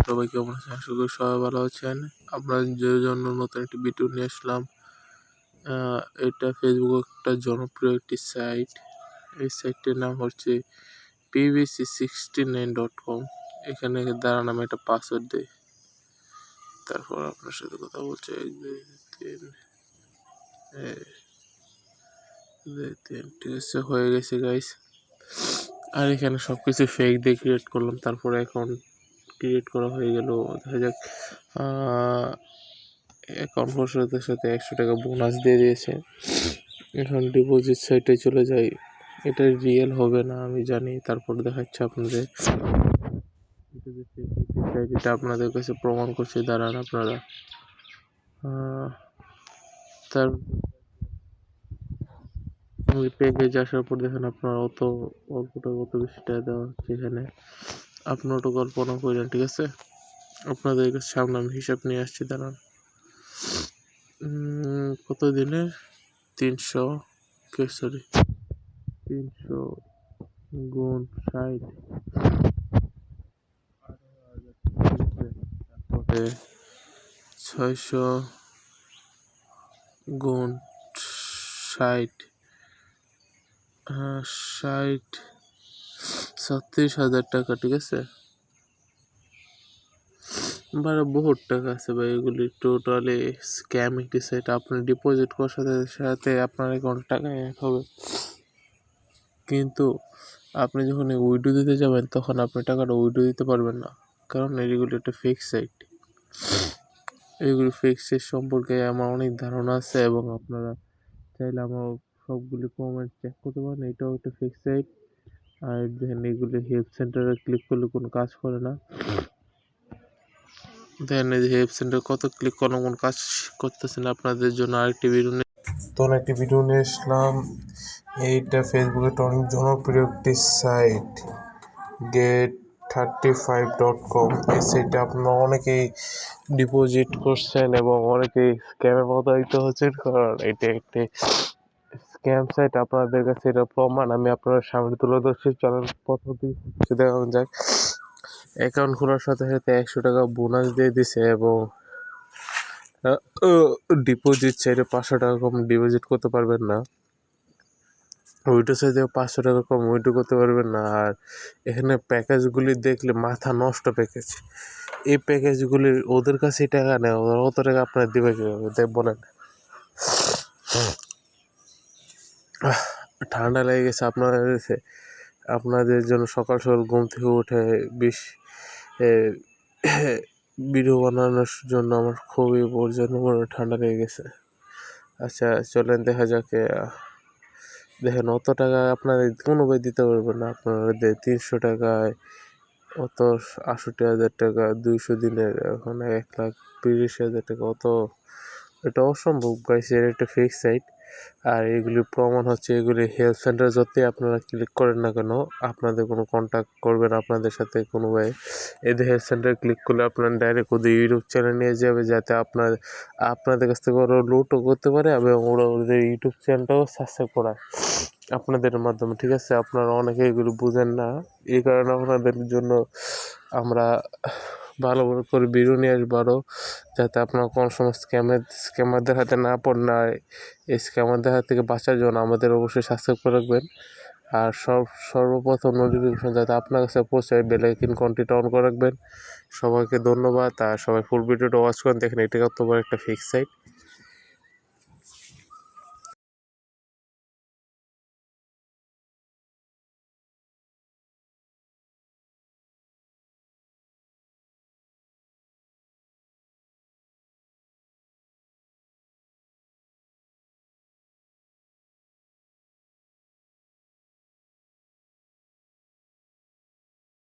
সবাই কেমন আছেন? আশা করি সবাই ভালো আছেন। আপনাদের জন্য নতুন একটি ভিডিও নিয়ে আসলাম। এটা ফেসবুক একটা জনপ্রিয় একটি সাইট। এই সাইটটির নাম হচ্ছে pvc69.com। এখানে দাঁড়ান আমি একটা পাসওয়ার্ড দিই, তারপর আপনার সাথে কথা বলছি। 1 2 3 ঠিক আছে, হয়ে গেছে গাইস। আর এখানে সবকিছু ফেক দিয়ে ক্রিয়েট করলাম, তারপরে অ্যাকাউন্ট ক্রিয়েট করা হয়ে গেল। দেখা যাক, অ্যাকাউন্ট সাথে সাথে 100 টাকা বোনাস দিয়ে দিয়েছে। এখন ডিপোজিট সাইটে চলে যাই। এটা রিয়েল হবে না আমি জানি, তারপর দেখাচ্ছে আপনাদের। এটা আপনাদের কাছে প্রমাণ করছে, দাঁড়ান আপনারা। তার প্যাকেজ আসার পর দেখেন আপনার অত অল্প টাকা, অত বেশি টাকা দেওয়া হচ্ছে এখানে। আপনি ওটা কল্পনা করেন, ঠিক আছে? আপনাদের কাছে সামনে আমি হিসাব নিয়ে আসছি, দাঁড়ান। কত দিনে 300 গুণ 60, তারপরে 600 গুণ 60, 36,000 টাকা, ঠিক আছে? বহুত টাকা আছে ভাই, এগুলি টোটালি স্ক্যাম একটি সাইট। আপনি ডিপোজিট করার সাথে সাথে আপনার অ্যাকাউন্টে টাকা অ্যাড হবে, কিন্তু আপনি যখন উইড্রো দিতে যাবেন তখন আপনি টাকাটা উইড্রো দিতে পারবেন না, কারণ এগুলো একটা ফেক সাইট। এইগুলো ফেক সাইট সম্পর্কে আমার অনেক ধারণা আছে, এবং আপনারা চাইলে আমার সবগুলি কমেন্ট চেক করতে পারেন। এটাও একটা ফেক সাইট। আর দেখেন, এগুলি হেল্প সেন্টারে ক্লিক করলে কোনো কাজ করে না। দেখেন এই যে হেল্প সেন্টার, কত ক্লিক করলে কোনো কাজ করতেছে না। আপনাদের জন্য আরেকটি ভিডিও নিয়ে আসলাম। এইটা ফেসবুকে অনেক জনপ্রিয় একটি সাইট, get35.com। এই সাইটে আপনারা অনেকেই ডিপোজিট করছেন এবং অনেকেই স্ক্যামে প্রতারিত হচ্ছেন, কারণ এটা একটি স্ক্যাম সাইট। আপনাদের কাছে এটা প্রমাণ আমি আপনার সামনে তুলে ধরছি। চলেন পদ্ধতি দেখা যাক। অ্যাকাউন্ট খোলার সাথে সাথে 100 টাকা বোনাস দিয়ে দিছে, এবং ডিপোজিট চাইলে 500 টাকা কম ডিপোজিট করতে পারবেন না। উইড্রো চাইতে 500 টাকা কম উইড্রো করতে পারবেন না। আর এখানে প্যাকেজগুলি দেখলে মাথা নষ্ট প্যাকেজ। এই প্যাকেজগুলি ওদের কাছে টাকা নেয়, ওরা অত টাকা আপনার দেবে কীভাবে বলেন? ঠান্ডা লেগে গেছে আপনাদের জন্য সকাল সকাল ঘুম থেকে উঠে ভিডিও বানানোর জন্য আমার খুবই প্রয়োজন, ঠান্ডা লেগে গেছে। আচ্ছা চলেন দেখা যাক। দেখেন, অত টাকা আপনারা কোনোভাবে দিতে পারবেন না। আপনারা 300 টাকায় অত 68,000 টাকা 200 দিনের, এখন 1,30,000 টাকা, এটা অসম্ভব গাইস। এর একটা ফেক সাইট। আর এগুলি প্রমাণ হচ্ছে, এগুলি হেল্প সেন্টার যতই আপনারা ক্লিক করেন না কেন, আপনাদের কোনো কন্ট্যাক্ট করবেন আপনাদের সাথে কোনোভাবে। এদের হেল্প সেন্টার ক্লিক করলে আপনার ডাইরেক্ট ওদের ইউটিউব চ্যানেল নিয়ে যাবে, যাতে আপনাদের কাছ থেকে ওরা লুটও করতে পারে, এবং ওরা ওদের ইউটিউব চ্যানেলটাও সাবস্ক্রাইব করায় আপনাদের মাধ্যমে, ঠিক আছে? আপনারা অনেকে এগুলো বুঝেন না, এই কারণে আপনাদের জন্য আমরা ভালো করে ভিডিও নিয়ে আসবো আরও, যাতে আপনার কোনো সময় স্ক্যামারদের হাতে না পড়ে। এই স্ক্যামারদের হাত থেকে বাঁচার জন্য আমাদের অবশ্যই সাবস্ক্রাইব করে রাখবেন। আর সর্বপ্রথম নোটিফিকেশন যাতে আপনার কাছে পৌঁছায়, বেল আইকন ঘন্টিটা অন করে রাখবেন। সবাইকে ধন্যবাদ। আর সবাই ফুল ভিডিওটা ওয়াচ করেন। দেখেন, এটা কত বড় একটা ফিক্স সাইট।